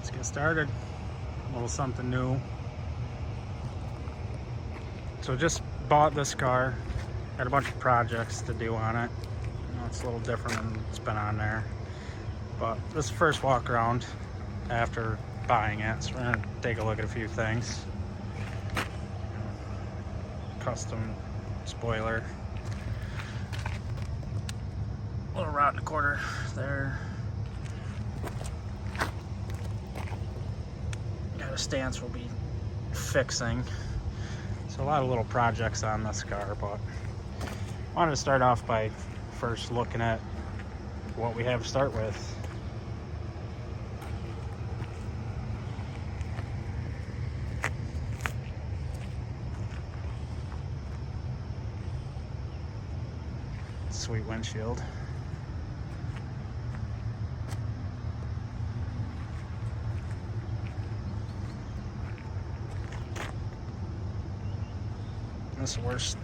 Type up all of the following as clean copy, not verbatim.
Let's get started. A little something new. So just bought this car. Got a bunch of projects to do on it. You know, it's a little different than it's been on there. But this is the first walk around after buying it. So we're gonna take a look at a few things. Custom spoiler. Little rot in the quarter there. Got a stance we'll be fixing. So a lot of little projects on this car, but I wanted to start off by first looking at what we have to start with. Sweet windshield. That's the worst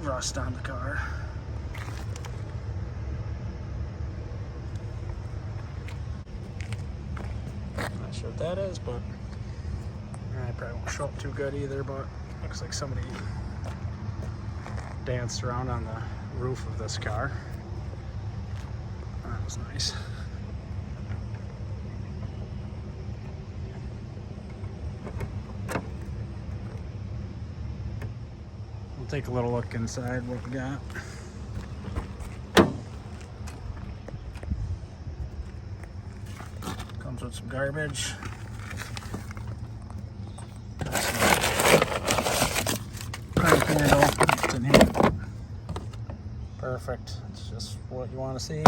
rust on the car. Not sure what that is, but I probably won't show up too good either, but looks like somebody danced around on the roof of this car. That was nice. We'll take a little look inside what we got. Comes with some garbage. Crank handle. It's in here. Perfect. It's just what you want to see.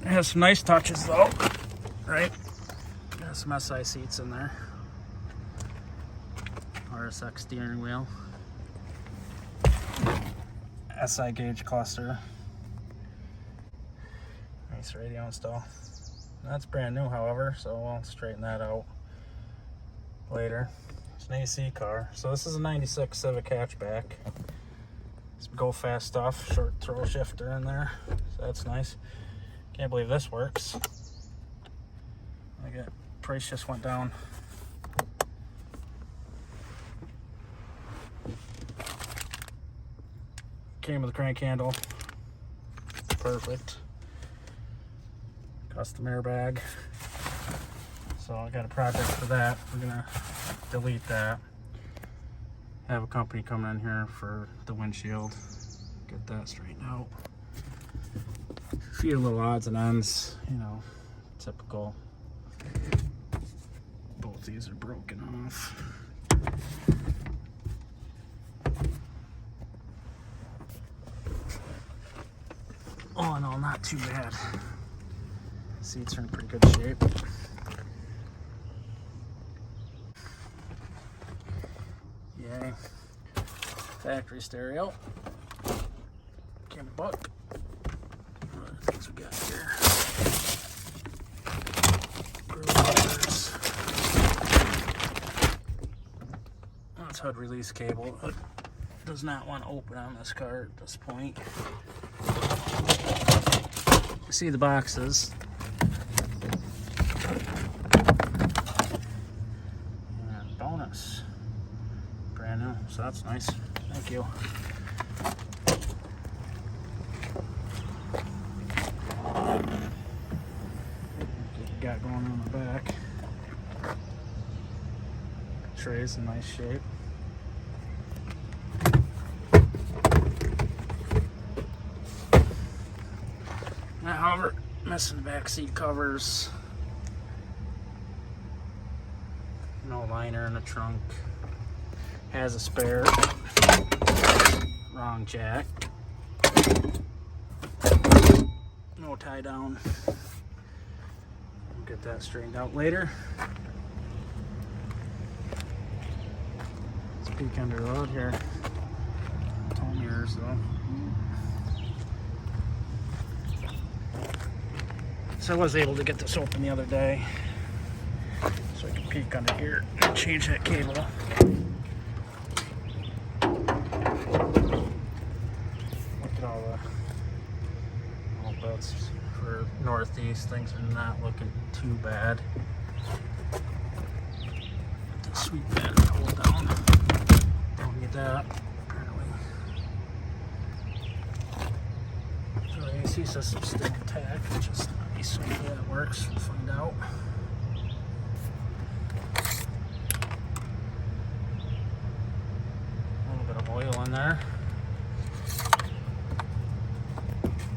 It has some nice touches though, right? Got some SI seats in there. RSX steering wheel. SI gauge cluster. Nice radio install. That's brand new, however, so we'll straighten that out later. It's an AC car. So this is a 96 Civic hatchback. Some go fast stuff, short throw shifter in there. So that's nice. Can't believe this works. I get price just went down. Came with a crank handle. Perfect. Custom airbag. So I got a project for that. We're gonna delete that. Have a company come in here for the windshield. Get that straightened out. A few little odds and ends, you know, typical. Both these are broken off. All in all, not too bad. Seats are in pretty good shape. Yay. Factory stereo. Came a buck. What other things we got here? Brewers. That's HUD release cable. It does not want to open on this car at this point. You see the boxes. And bonus. Brand new, so that's nice. Thank you. What you got going on the back? Tray's in nice shape. However, missing the back seat covers. No liner in the trunk. Has a spare. Wrong jack. No tie down. We'll get that straightened out later. Let's peek under the hood here. Tall mirrors though. So I was able to get this open the other day, so I can peek under here and change that cable. Look at all the bits for northeast. Things are not looking too bad. The sweep battery hold down. Don't need that, apparently. So the AC system's still intact, which is nice. Hopefully that works. We'll find out. A little bit of oil in there.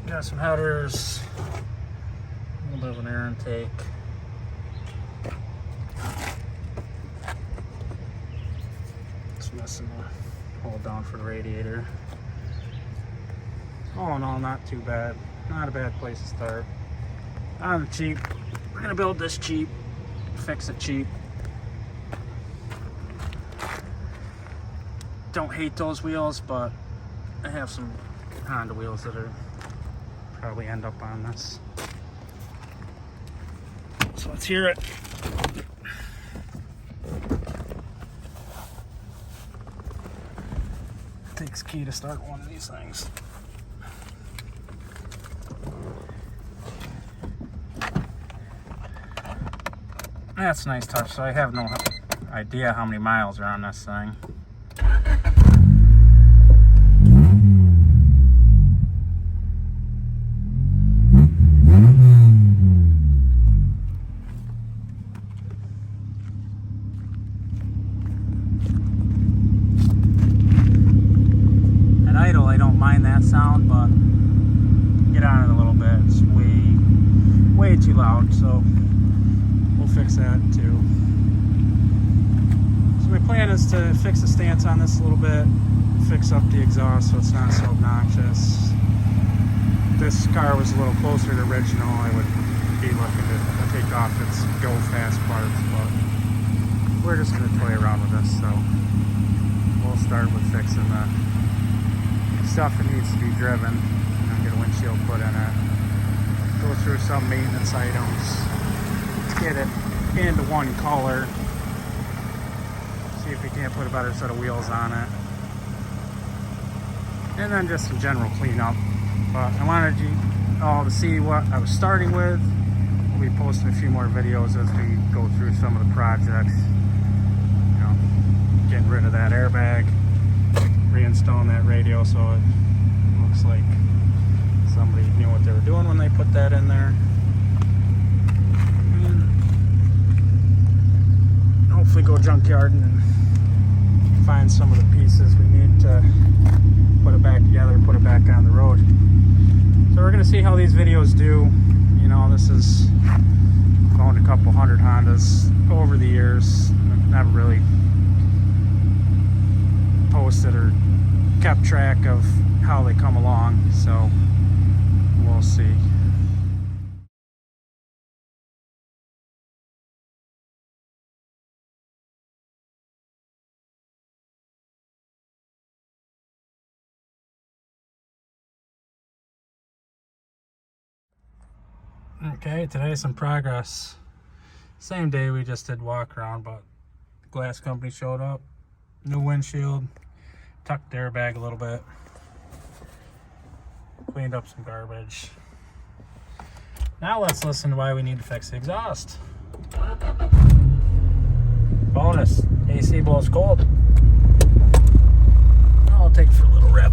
Got some headers, a little bit of an air intake. Just missing the hold down for the radiator. All in all, not too bad. Not a bad place to start. On the cheap. We're gonna build this cheap, fix it cheap. Don't hate those wheels, but I have some Honda wheels that are probably end up on this. So let's hear it. Takes key to start one of these things. That's a nice touch. So I have no idea how many miles are on this thing. Sound, but get on it a little bit. It's way too loud, so we'll fix that too. So my plan is to fix the stance on this a little bit, fix up the exhaust so it's not so obnoxious. If this car was a little closer to original, I would be looking to take off its go fast parts, but we're just going to play around with this, so we'll start with fixing the stuff that needs to be driven, and then get a windshield put in it, go through some maintenance items, get it into one color, see if we can't put a better set of wheels on it, and then just some general cleanup. But I wanted you all to see what I was starting with. We'll be posting a few more videos as we go through some of the projects, you know, getting rid of that airbag, reinstalling that radio so it looks like somebody knew what they were doing when they put that in there. And hopefully go junkyarding and find some of the pieces we need to put it back together, put it back on the road. So we're going to see how these videos do. You know, this is going a couple hundred Hondas over the years. I've never really posted or kept track of how they come along, so we'll see. Okay, today's some progress. Same day we just did walk around, but the glass company showed up. New windshield, tucked the airbag a little bit, cleaned up some garbage. Now let's listen to why we need to fix the exhaust. Bonus, AC blows cold. I'll take it for a little rip.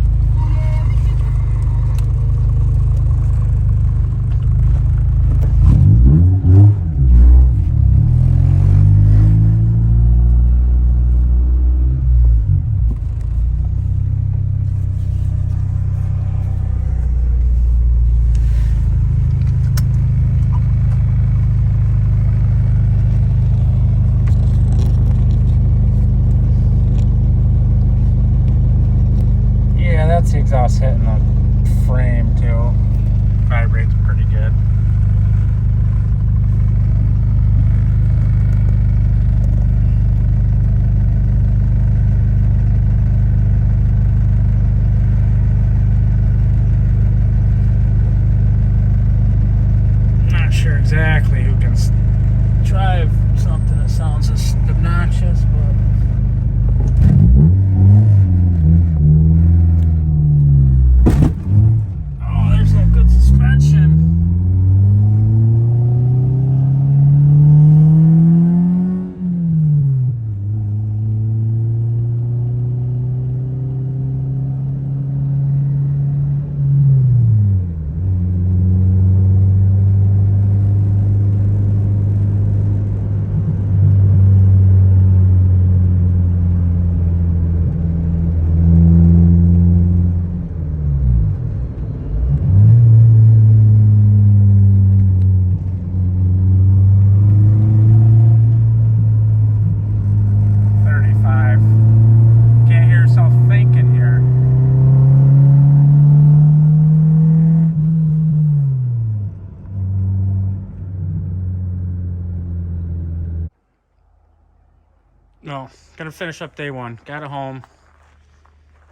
The exhaust hitting the frame too. Vibrates pretty good. Not sure exactly who can drive something that sounds this obnoxious, but suspension. No, gonna finish up day one. Got it home.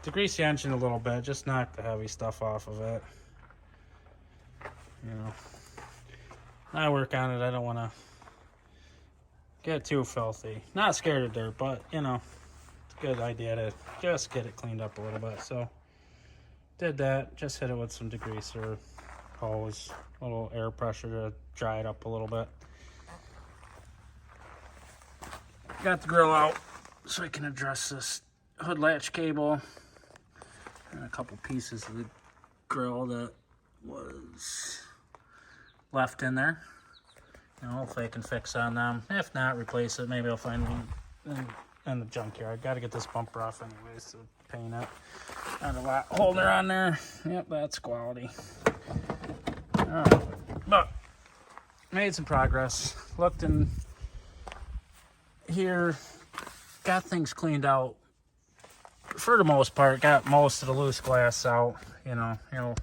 Degrease the engine a little bit. Just knock the heavy stuff off of it. You know, I work on it. I don't want to get too filthy. Not scared of dirt, but you know, it's a good idea to just get it cleaned up a little bit. So did that. Just hit it with some degreaser hose, a little air pressure to dry it up a little bit. Got the grill out so I can address this hood latch cable and a couple pieces of the grill that was left in there. You know, hopefully I can fix on them. If not, replace it. Maybe I'll find one in the junkyard. Got to get this bumper off anyways to paint it. Got a lot holder on there. Yep, that's quality. Alright, but made some progress. Looked in here, got things cleaned out for the most part. Got most of the loose glass out. You know, you'll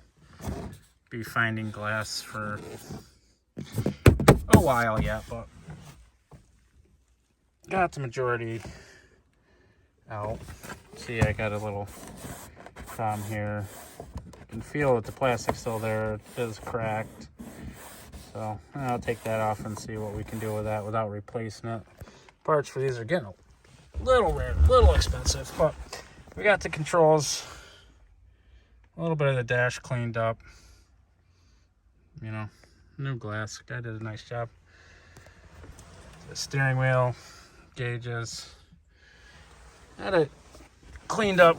be finding glass for a while yet, but got the majority out. See, I got a little problem here. You can feel that the plastic's still there. It is cracked. So I'll take that off and see what we can do with that without replacing it. Parts for these are getting a little rare, a little expensive, but we got the controls, a little bit of the dash cleaned up. You know, new glass. Guy did a nice job. The steering wheel, gauges. Had it cleaned up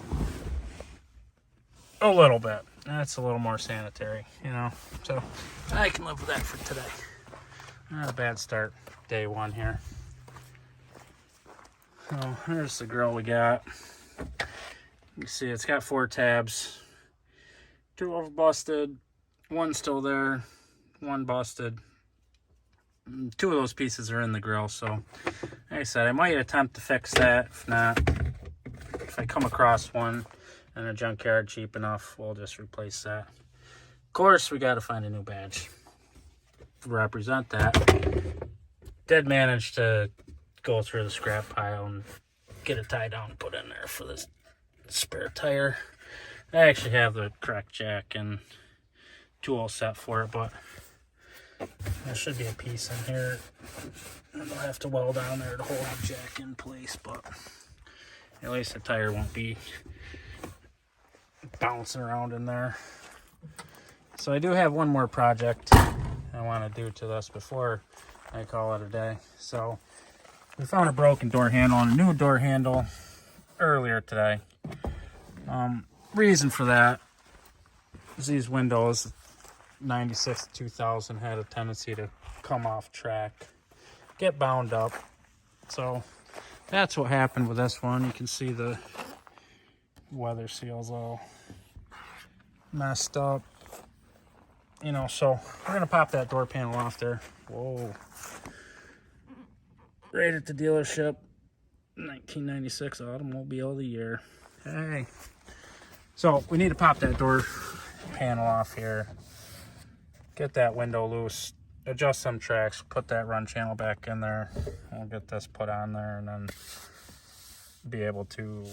a little bit. That's a little more sanitary, you know. So I can live with that for today. Not a bad start, day one here. So here's the grill we got. You can see it's got 4 tabs. 2 of them busted. 1 still there. 1 busted. 2 of those pieces are in the grill. So like I said, I might attempt to fix that. If not, if I come across one in a junkyard cheap enough, we'll just replace that. Of course, we got to find a new badge to represent that. Did manage to go through the scrap pile and get it tied down and put in there for this spare tire. I actually have the correct jack and tool set for it, but there should be a piece in here and I'll have to weld down there to hold the jack in place, but at least the tire won't be bouncing around in there. So I do have one more project I want to do to this before I call it a day. So we found a broken door handle and a new door handle earlier today. Reason for that is these windows, 96 to 2000, had a tendency to come off track, get bound up. So that's what happened with this one. You can see the weather seals all messed up. You know, so we're going to pop that door panel off there. Whoa. Right at the dealership, 1996 Automobile of the Year. Hey. So we need to pop that door panel off here. Get that window loose. Adjust some tracks. Put that run channel back in there. We'll get this put on there and then be able to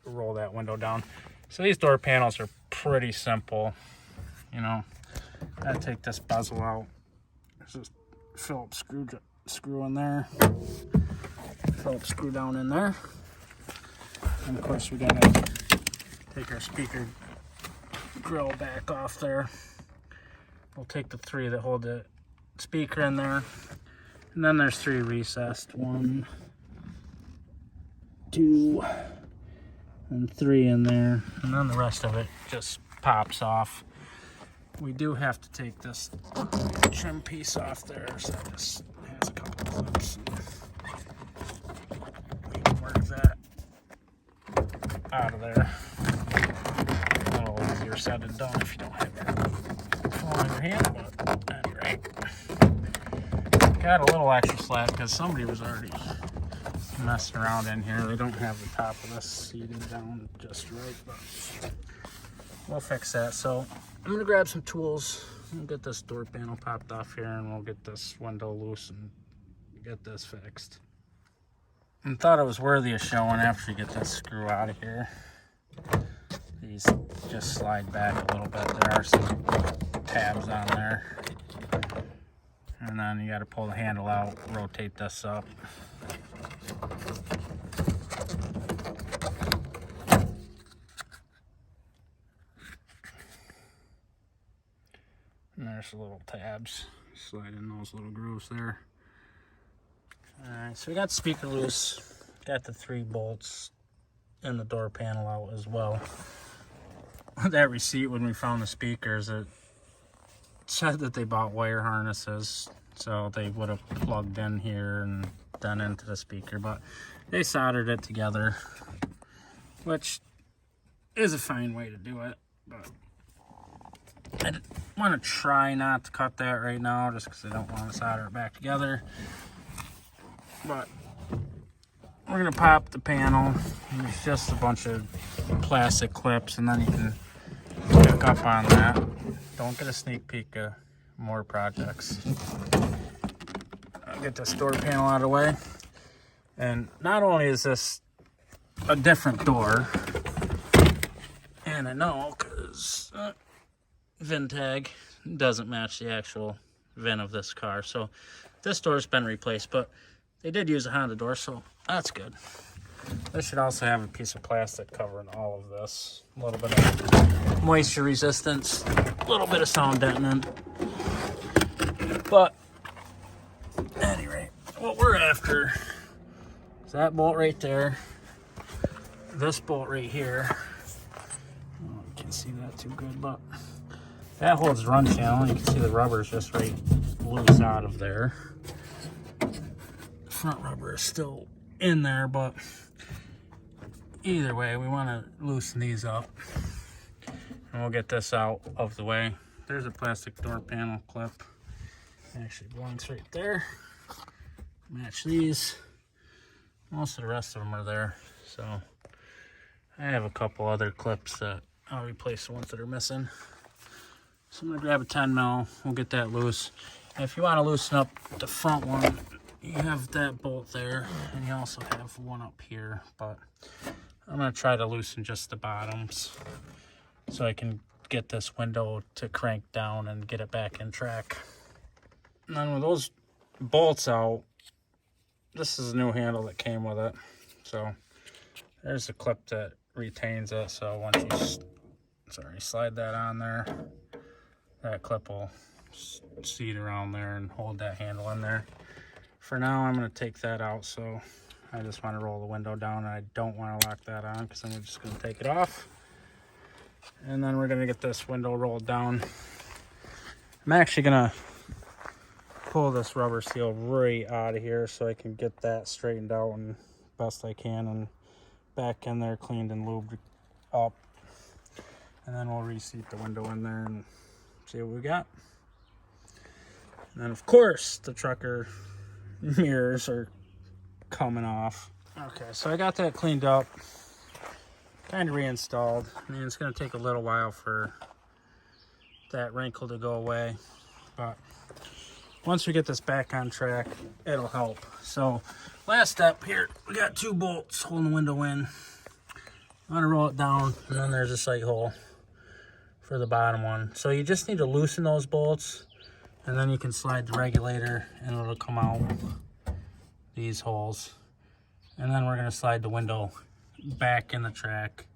roll that window down. So these door panels are pretty simple. You know, I take this bezel out. There's a Phillips screw in there. Phillips screw down in there. And of course we gotta take our speaker grill back off there. We'll take the 3 that hold the speaker in there. And then there's 3 recessed. 1, 2, and 3 in there. And then the rest of it just pops off. We do have to take this trim piece off there, so it just has a couple clips. We can work that out of there. A little easier said than done if you don't have your phone in your hand, but at any rate. Got a little extra slack because somebody was already messing around in here. They don't have the top of this seated down just right, but we'll fix that. So I'm gonna grab some tools and get this door panel popped off here, and we'll get this window loose and get this fixed. and thought it was worthy of showing after you get this screw out of here. These just slide back a little bit. There are some tabs on there. And then you got to pull the handle out, rotate this up. And there's the little tabs. Slide in those little grooves there. Alright, so we got the speaker loose. Got the 3 bolts and the door panel out as well. That receipt when we found the speakers, it said that they bought wire harnesses, so they would have plugged in here and then into the speaker, but they soldered it together, which is a fine way to do it. But I want to try not to cut that right now, just because I don't want to solder it back together. But we're gonna pop the panel. It's just a bunch of plastic clips, and then you can pick up on that. Don't get a sneak peek of more projects. I'll get this door panel out of the way. And not only is this a different door, and I know because VIN tag doesn't match the actual VIN of this car, so this door's been replaced, but they did use a Honda door, so that's good. This should also have a piece of plastic covering all of this. A little bit of moisture resistance, a little bit of sound deadening. But, at any rate, what we're after is that bolt right there, this bolt right here. Oh, you can't see that too good, but that holds the run channel. You can see the rubber is just right loose out of there. Front rubber is still in there, but either way, we want to loosen these up, and we'll get this out of the way. There's a plastic door panel clip. It actually belongs right there. Match these. Most of the rest of them are there, so I have a couple other clips that I'll replace the ones that are missing. So I'm gonna grab a 10 mil. We'll get that loose. And if you want to loosen up the front one, you have that bolt there, and you also have one up here, but I'm going to try to loosen just the bottoms so I can get this window to crank down and get it back in track. And then with those bolts out, this is a new handle that came with it. So there's a clip that retains it, so once you slide that on there, that clip will seat around there and hold that handle in there. For now, I'm going to take that out, so I just want to roll the window down, and I don't want to lock that on because I'm just going to take it off. And then we're going to get this window rolled down. I'm actually going to pull this rubber seal right out of here so I can get that straightened out and best I can and back in there, cleaned and lubed up. And then we'll reseat the window in there and see what we got. And then, of course, the trucker mirrors are coming off. Okay, so I got that cleaned up, kind of reinstalled. I mean, it's going to take a little while for that wrinkle to go away, but once we get this back on track, it'll help. So, last step here, we got 2 bolts holding the window in. I'm going to roll it down, and then there's a sight hole for the bottom one. So you just need to loosen those bolts, and then you can slide the regulator and it'll come out these holes. And then we're going to slide the window back in the track,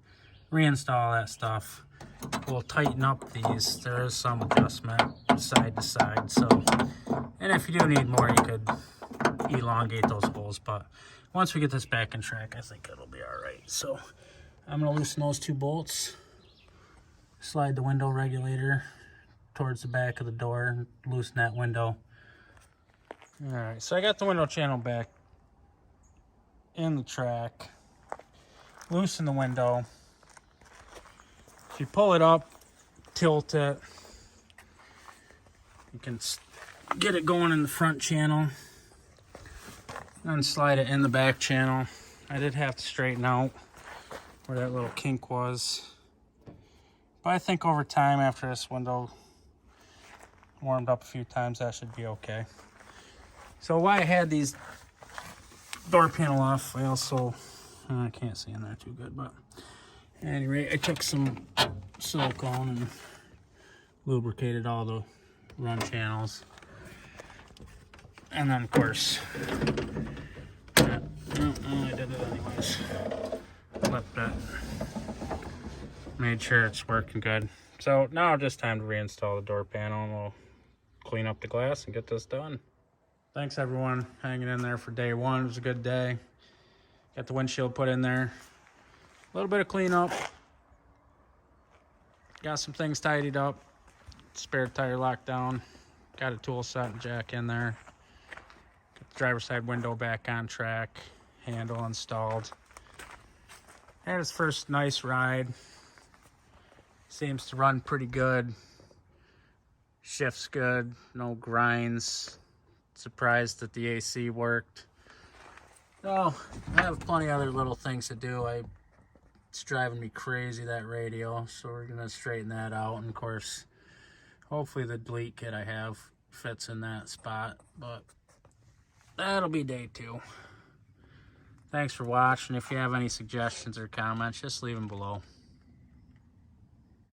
reinstall that stuff. We'll tighten up these. There is some adjustment side to side, so, and if you do need more, you could elongate those holes, but once we get this back in track, I think it'll be all right. So I'm going to loosen those 2 bolts, slide the window regulator towards the back of the door, and loosen that window. All right, so I got the window channel back in the track. Loosen the window. If you pull it up, tilt it, you can get it going in the front channel, then slide it in the back channel. I did have to straighten out where that little kink was, but I think over time, after this window warmed up a few times, that should be okay. So why I had these door panel off, I also, I can't see in there too good, but at any rate, I took some silicone and lubricated all the run channels. And then, of course, I did it anyways. Flipped it. Made sure it's working good. So now just time to reinstall the door panel, and we'll clean up the glass and get this done. Thanks everyone hanging in there for day one. It was a good day. Got the windshield put in there. A little bit of cleanup. Got some things tidied up. Spare tire locked down. Got a tool set and jack in there. Got the driver's side window back on track. Handle installed. Had his first nice ride. Seems to run pretty good. Shifts good. No grinds. Surprised that the AC worked. No, I have plenty of other little things to do. It's driving me crazy, that radio. So we're gonna straighten that out. And of course, hopefully the delete kit I have fits in that spot. But that'll be day 2. Thanks for watching. If you have any suggestions or comments, just leave them below.